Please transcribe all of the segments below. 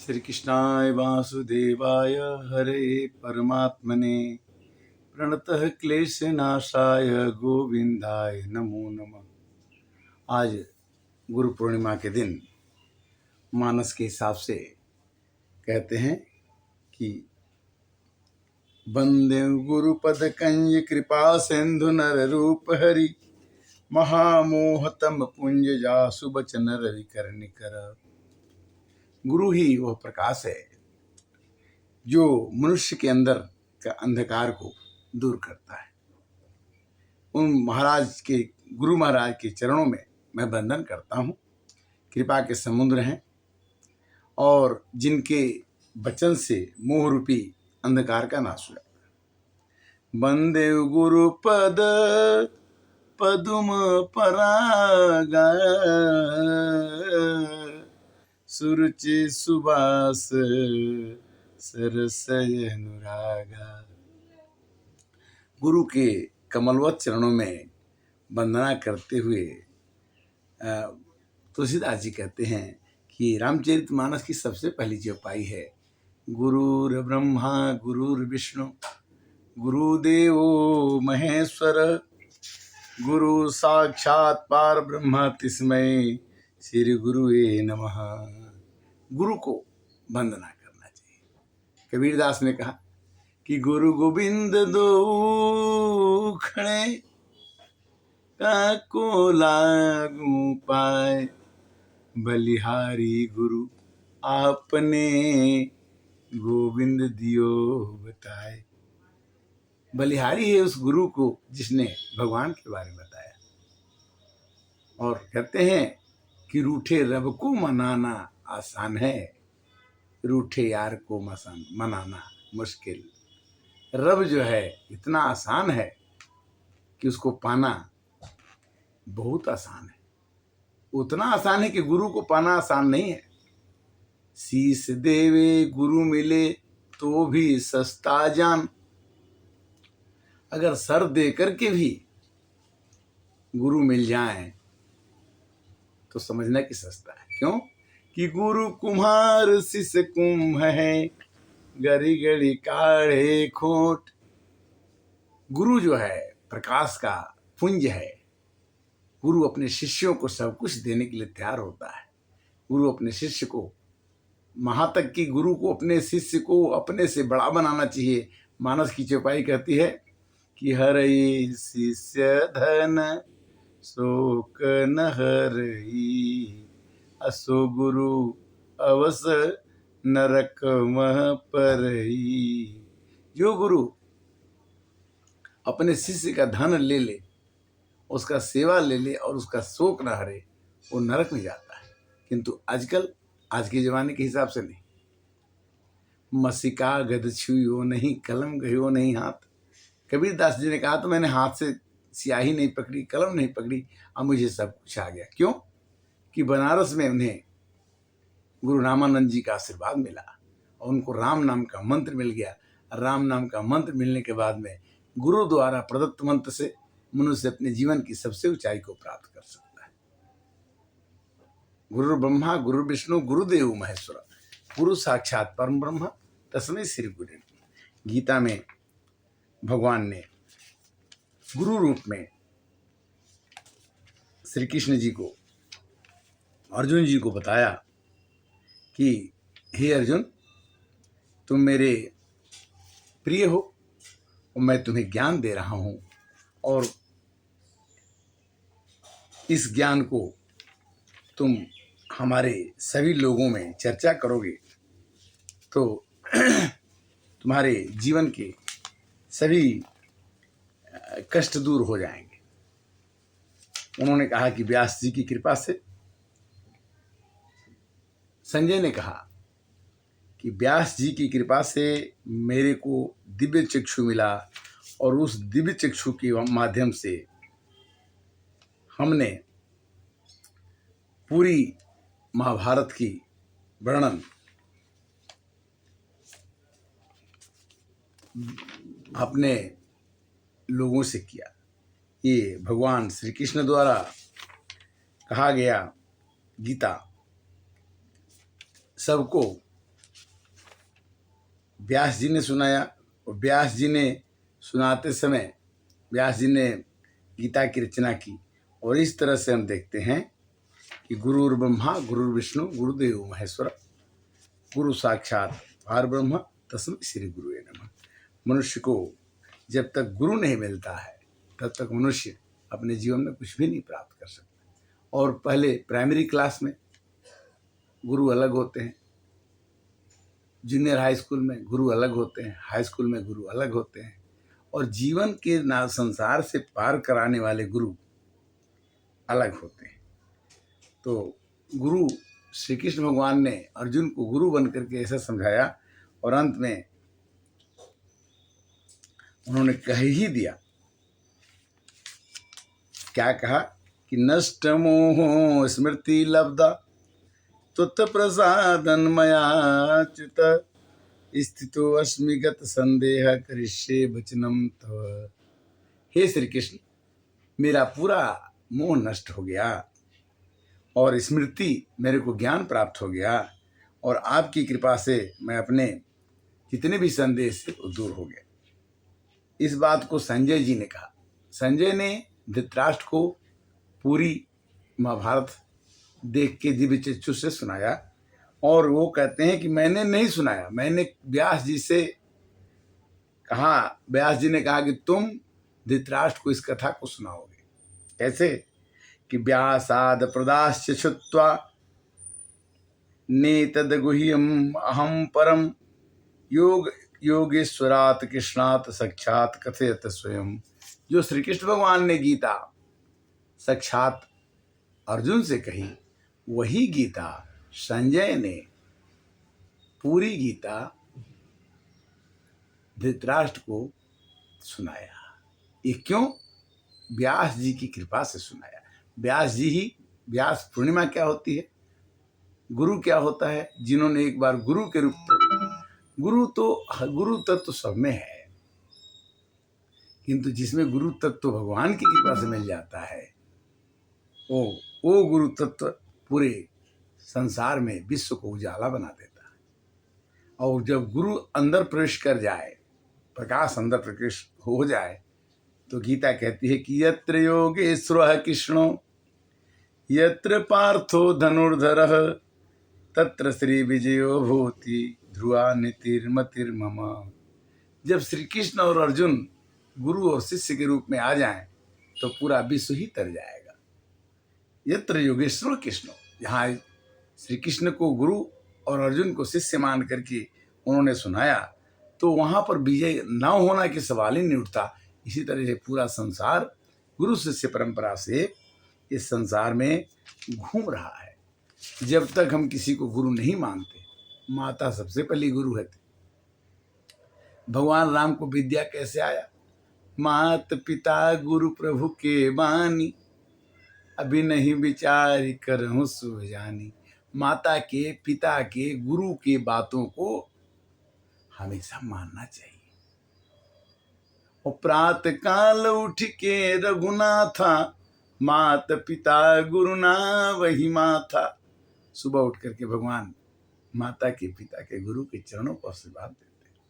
श्री कृष्णाय वासुदेवाय हरे परमात्मने प्रणतः क्लेशनाशाय गोविंदाय नमो नमः। आज गुरु पूर्णिमा के दिन मानस के हिसाब से कहते हैं कि वंदे गुरुपद कंज कृपा सिंधु नर रूप हरि महामोहतम पुंज जासु बचन रवि कर। गुरु ही वह प्रकाश है जो मनुष्य के अंदर का अंधकार को दूर करता है। उन महाराज के गुरु महाराज के चरणों में मैं वंदन करता हूँ। कृपा के समुद्र हैं और जिनके वचन से मोह रूपी अंधकार का नाश हो जाता है। वंदे गुरु पद पदुम परागा सुरुचि सुबास सरसय अनुरागा। गुरु के कमलवत चरणों में वंदना करते हुए तुलसीदास जी कहते हैं कि रामचरितमानस की सबसे पहली चौपाई है गुरुर ब्रह्मा गुरुर विष्णु गुरुदेवो महेश्वर गुरु साक्षात पार ब्रह्म तिस्मै श्री गुरुवे नमः। गुरु को वंदना करना चाहिए। कबीरदास ने कहा कि गुरु गोविंद दो खड़े को लागू पाए बलिहारी गुरु आपने गोविंद दियो बताए। बलिहारी है उस गुरु को जिसने भगवान के बारे में बताया। और कहते हैं कि रूठे रब को मनाना आसान है, रूठे यार को मनाना मुश्किल। रब जो है इतना आसान है कि उसको पाना बहुत आसान है। उतना आसान है कि गुरु को पाना आसान नहीं है। शीस देवे गुरु मिले तो भी सस्ता जान। अगर सर दे करके भी गुरु मिल जाए तो समझना कि सस्ता है। क्यों कि गुरु कुम्हार शिष्य कुम्भ है गरी गरी काढ़े खोट। गुरु जो है प्रकाश का पुंज है। गुरु अपने शिष्यों को सब कुछ देने के लिए तैयार होता है। गुरु अपने शिष्य को वहां तक कि गुरु को अपने शिष्य को अपने से बड़ा बनाना चाहिए। मानस की चौपाई कहती है कि हरई शिष्य धन शोक न हरई असो गुरु अवस नरक मह परई। जो गुरु अपने शिष्य का धन ले ले, उसका सेवा ले ले और उसका शोक न हरे, वो नरक में जाता है। किंतु आजकल आज के जमाने के हिसाब से नहीं। मसिका गद छुयो नहीं कलम गयो नहीं हाथ। कबीरदास जी ने कहा तो मैंने हाथ से स्याही नहीं पकड़ी, कलम नहीं पकड़ी, अब मुझे सब कुछ आ गया। क्यों कि बनारस में उन्हें गुरु रामानंद जी का आशीर्वाद मिला और उनको राम नाम का मंत्र मिल गया। राम नाम का मंत्र मिलने के बाद में गुरु द्वारा प्रदत्त मंत्र से मनुष्य अपने जीवन की सबसे ऊंचाई को प्राप्त कर सकता है। गुरु ब्रह्मा गुरु विष्णु गुरुदेव महेश्वर गुरु साक्षात परम ब्रह्म तस्मै श्री गुरु। गीता में भगवान ने गुरु रूप में श्री कृष्ण जी को अर्जुन जी को बताया कि हे अर्जुन, तुम मेरे प्रिय हो और मैं तुम्हें ज्ञान दे रहा हूं और इस ज्ञान को तुम हमारे सभी लोगों में चर्चा करोगे तो तुम्हारे जीवन के सभी कष्ट दूर हो जाएंगे। उन्होंने कहा कि व्यास जी की कृपा से, संजय ने कहा कि व्यास जी की कृपा से मेरे को दिव्य चक्षु मिला और उस दिव्य चक्षु के माध्यम से हमने पूरी महाभारत की वर्णन अपने लोगों से किया। ये भगवान श्री कृष्ण द्वारा कहा गया गीता सबको व्यास जी ने सुनाया, और व्यास जी ने सुनाते समय व्यास जी ने गीता की रचना की। और इस तरह से हम देखते हैं कि गुरुर् ब्रह्मा गुरुर्विष्णु गुरुदेव महेश्वर, गुरु साक्षात परब्रह्म तस्मै श्री गुरुवे नमः। मनुष्य को जब तक गुरु नहीं मिलता है तब तक मनुष्य अपने जीवन में कुछ भी नहीं प्राप्त कर सकता। और पहले प्राइमरी क्लास में गुरु अलग होते हैं, जूनियर हाई स्कूल में गुरु अलग होते हैं, हाई स्कूल में गुरु अलग होते हैं, और जीवन के ना संसार से पार कराने वाले गुरु अलग होते हैं। तो गुरु श्री कृष्ण भगवान ने अर्जुन को गुरु बन करके ऐसा समझाया, और अंत में उन्होंने कह ही दिया, क्या कहा कि नष्ट मोह स्मृति लब्धा तुत प्रसादन मयाच्युत स्थितो अस्मि गत संदेह करिष्ये वचनम तव। हे श्री कृष्ण, मेरा पूरा मोह नष्ट हो गया और स्मृति मेरे को ज्ञान प्राप्त हो गया, और आपकी कृपा से मैं अपने जितने भी संदेह से दूर हो गया। इस बात को संजय जी ने कहा। संजय ने धृतराष्ट्र को पूरी महाभारत देख के दिव्य चक्षु से सुनाया, और वो कहते हैं कि मैंने नहीं सुनाया, मैंने व्यास जी से कहा। व्यास जी ने कहा कि तुम धृतराष्ट्र को इस कथा को सुनाओगे। कैसे कि व्यासाद प्रदाश्च श्रुत्वा नेतद गुह्यम अहम परम योग योगेश्वरात कृष्णात साक्षात कथयत स्वयं। जो श्री कृष्ण भगवान ने गीता साक्षात अर्जुन से कही, वही गीता संजय ने पूरी गीता धृतराष्ट्र को सुनाया। ये क्यों? व्यास जी की कृपा से सुनाया। व्यास जी ही, व्यास पूर्णिमा क्या होती है, गुरु क्या होता है, जिन्होंने एक बार गुरु के रूप में, गुरु तत्व सब में है, किंतु जिसमें गुरु तत्व भगवान की कृपा से मिल जाता है, वो गुरु तत्व पूरे संसार में विश्व को उजाला बना देता है। और जब गुरु अंदर प्रवेश कर जाए, प्रकाश अंदर प्रवेश हो जाए, तो गीता कहती है कि यत्र योगेश्वरः कृष्णो यत्र पार्थो धनुर्धरः तत्र श्री विजयो भूति ध्रुवा नीतिर्मतिर्मम। जब श्री कृष्ण और अर्जुन गुरु और शिष्य के रूप में आ जाएं तो पूरा विश्व ही तर जाएगा। यत्र योगेश्वर कृष्ण, यहाँ श्री कृष्ण को गुरु और अर्जुन को शिष्य मान करके उन्होंने सुनाया, तो वहाँ पर विजय न होना के सवाल ही नहीं उठता। इसी तरह से पूरा संसार गुरु शिष्य परंपरा से इस संसार में घूम रहा है। जब तक हम किसी को गुरु नहीं मानते, माता सबसे पहली गुरु है। भगवान राम को विद्या कैसे आया? मात पिता गुरु प्रभु के बानी, अभी नहीं विचार करहूं सो जानी। माता के, पिता के, गुरु के बातों को हमेशा मानना चाहिए। और प्रात काल उठ के रघुनाथा, मात पिता गुरु ना वही माथा। सुबह उठ करके भगवान माता के, पिता के, गुरु के चरणों को आशीर्वाद देते हैं।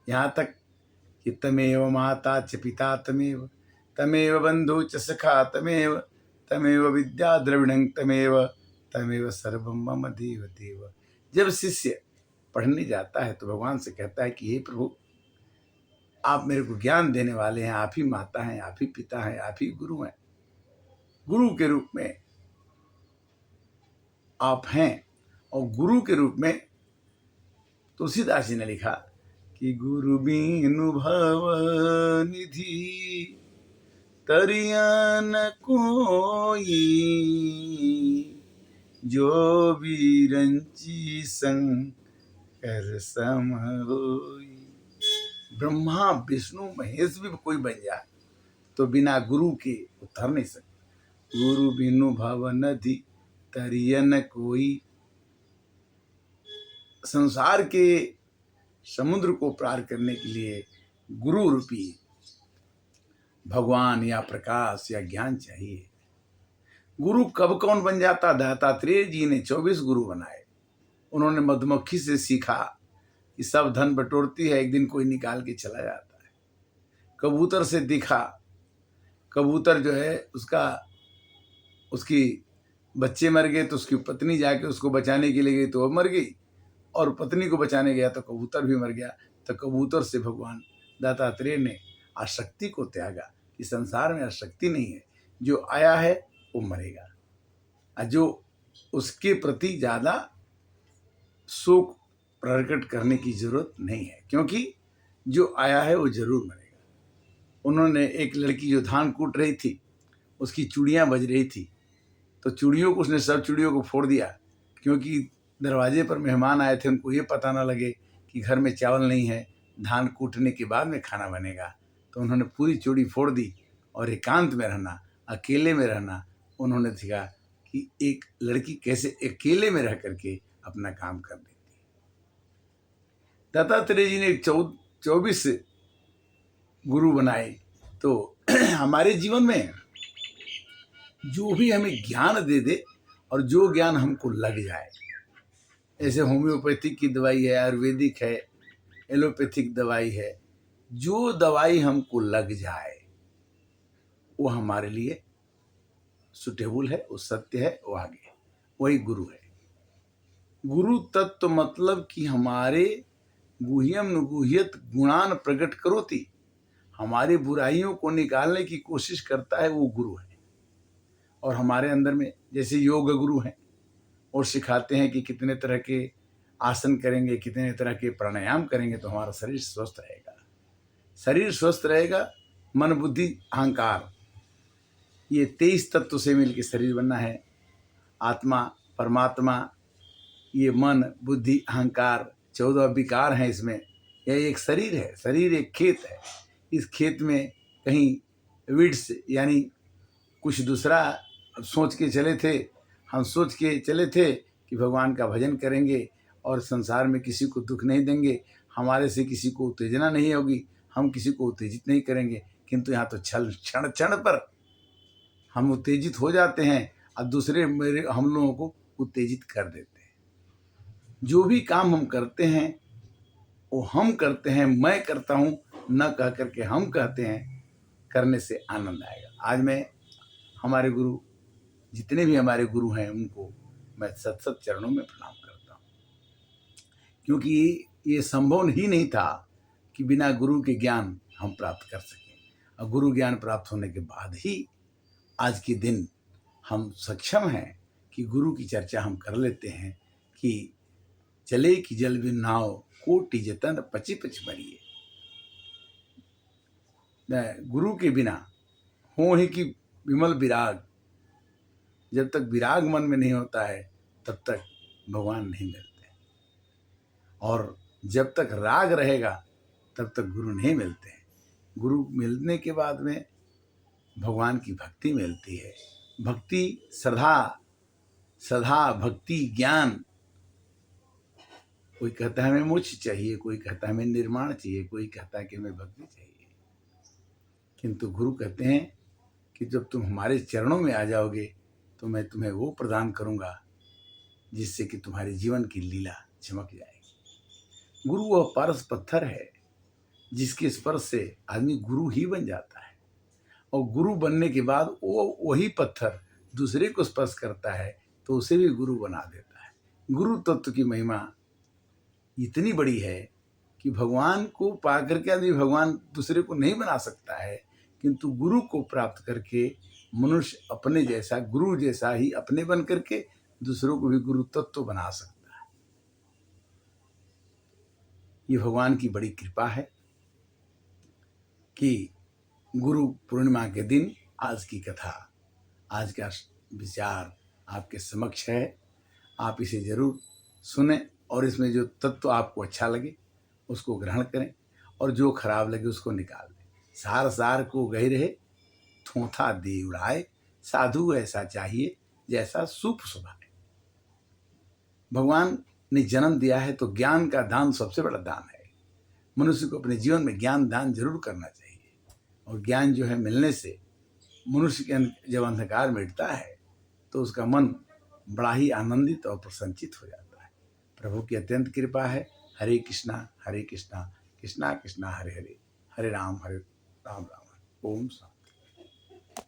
यहाँ तक कि तमेव माता च पिता तमेव, तमेव बंधु च सखा तमेव, तमेव विद्या द्रविणं तमेव, तमेव सर्वं मम देव देव। जब शिष्य पढ़ने जाता है तो भगवान से कहता है कि हे प्रभु, आप मेरे को ज्ञान देने वाले हैं, आप ही माता हैं, आप ही पिता हैं, आप ही गुरु हैं। गुरु के रूप में आप हैं, और गुरु के रूप में तुलसीदास जी ने लिखा कि गुरु बीनु भव निधि तरिया न कोई, जो बिरंची शंकर सम होई। ब्रह्मा विष्णु महेश भी कोई बन जाए तो बिना गुरु के उतर नहीं सकते। गुरु बिनु भव नदी तरिया न कोई। संसार के समुद्र को पार करने के लिए गुरु रूपी भगवान या प्रकाश या ज्ञान चाहिए। गुरु कब कौन बन जाता? दत्तात्रेय जी ने 24 गुरु बनाए। उन्होंने मधुमक्खी से सीखा कि सब धन बटोरती है, एक दिन कोई निकाल के चला जाता है। कबूतर से दिखा, कबूतर जो है उसकी बच्चे मर गए तो उसकी पत्नी जाके उसको बचाने के लिए गई तो वो मर गई, और पत्नी को बचाने गया तो कबूतर भी मर गया। तो कबूतर से भगवान दत्तात्रेय ने आसक्ति को त्यागा कि संसार में आसक्ति नहीं है, जो आया है वो मरेगा, और जो उसके प्रति ज़्यादा शोक प्रकट करने की जरूरत नहीं है, क्योंकि जो आया है वो जरूर मरेगा। उन्होंने एक लड़की जो धान कूट रही थी, उसकी चूड़ियाँ बज रही थी, तो चूड़ियों को उसने सब चूड़ियों को फोड़ दिया, क्योंकि दरवाजे पर मेहमान आए थे, उनको ये पता ना लगे कि घर में चावल नहीं है, धान कूटने के बाद में खाना बनेगा। तो उन्होंने पूरी चूड़ी फोड़ दी, और एकांत में रहना, अकेले में रहना उन्होंने सीखा कि एक लड़की कैसे अकेले में रह करके अपना काम कर लेती है। दत्तात्रेय जी ने 24 गुरु बनाए। तो हमारे जीवन में जो भी हमें ज्ञान दे दे, और जो ज्ञान हमको लग जाए, ऐसे होम्योपैथिक की दवाई है, आयुर्वेदिक है, एलोपैथिक दवाई है, जो दवाई हमको लग जाए वो हमारे लिए सुटेबल है, वो सत्य है, वो आगे है, वही गुरु है। गुरु तत्व मतलब कि हमारे गुह्यम नुगुह्यत गुणान प्रकट करोति, हमारी बुराइयों को निकालने की कोशिश करता है, वो गुरु है। और हमारे अंदर में जैसे योग गुरु हैं, और सिखाते हैं कि कितने तरह के आसन करेंगे, कितने तरह के प्राणायाम करेंगे तो हमारा शरीर स्वस्थ रहेगा। शरीर स्वस्थ रहेगा, मन बुद्धि अहंकार, ये 23 तत्व से मिलकर शरीर बनना है। आत्मा, परमात्मा, ये मन बुद्धि अहंकार 14 विकार हैं इसमें। यह एक शरीर है, शरीर एक खेत है। इस खेत में कहीं वीड्स यानी कुछ दूसरा सोच के चले थे, हम सोच के चले थे कि भगवान का भजन करेंगे और संसार में किसी को दुख नहीं देंगे, हमारे से किसी को उत्तेजना नहीं होगी, हम किसी को उत्तेजित नहीं करेंगे। किंतु यहाँ तो क्षण क्षण पर हम उत्तेजित हो जाते हैं और दूसरे हम लोगों को उत्तेजित कर देते हैं। जो भी काम हम करते हैं वो हम करते हैं, मैं करता हूँ न कह करके हम कहते हैं, करने से आनंद आएगा। आज मैं हमारे गुरु, जितने भी हमारे गुरु हैं, उनको मैं सत सत चरणों में प्रणाम करता हूँ, क्योंकि ये संभव ही नहीं था कि बिना गुरु के ज्ञान हम प्राप्त कर सकें। और गुरु ज्ञान प्राप्त होने के बाद ही आज के दिन हम सक्षम हैं कि गुरु की चर्चा हम कर लेते हैं कि चले कि जल बिन नाव कोटि जतन पची पच मरिए। गुरु के बिना हो ही कि विमल विराग, जब तक विराग मन में नहीं होता है तब तक भगवान नहीं मिलते, और जब तक राग रहेगा तब तक गुरु नहीं मिलते हैं। गुरु मिलने के बाद में भगवान की भक्ति मिलती है। भक्ति श्रद्धा भक्ति ज्ञान। कोई कहता है हमें मोक्ष चाहिए, कोई कहता है हमें निर्माण चाहिए, कोई कहता है कि हमें भक्ति चाहिए, किंतु गुरु कहते हैं कि जब तुम हमारे चरणों में आ जाओगे तो मैं तुम्हें वो प्रदान करूंगा जिससे कि तुम्हारे जीवन की लीला चमक जाएगी। गुरु वह पारस पत्थर है जिसके स्पर्श से आदमी गुरु ही बन जाता है, और गुरु बनने के बाद वो वही पत्थर दूसरे को स्पर्श करता है तो उसे भी गुरु बना देता है। गुरु तत्व की महिमा इतनी बड़ी है कि भगवान को पा करके आदमी भगवान दूसरे को नहीं बना सकता है, किंतु गुरु को प्राप्त करके मनुष्य अपने जैसा, गुरु जैसा ही अपने बन करके दूसरों को भी गुरु तत्व बना सकता है। ये भगवान की बड़ी कृपा है कि गुरु पूर्णिमा के दिन आज की कथा, आज का विचार आपके समक्ष है। आप इसे जरूर सुने और इसमें जो तत्व आपको अच्छा लगे उसको ग्रहण करें, और जो खराब लगे उसको निकाल दें। सार सार को गही रहे, थोथा दे उड़ाए, साधु ऐसा चाहिए जैसा सूप सुभाए। भगवान ने जन्म दिया है तो ज्ञान का दान सबसे बड़ा दान है। मनुष्य को अपने जीवन में ज्ञान दान जरूर करना चाहिए, और ज्ञान जो है मिलने से मनुष्य के जब अंधकार मिटता है तो उसका मन बड़ा ही आनंदित और प्रसन्नचित हो जाता है। प्रभु की अत्यंत कृपा है। हरे कृष्णा कृष्णा कृष्णा हरे हरे, हरे राम राम। ओम शांति।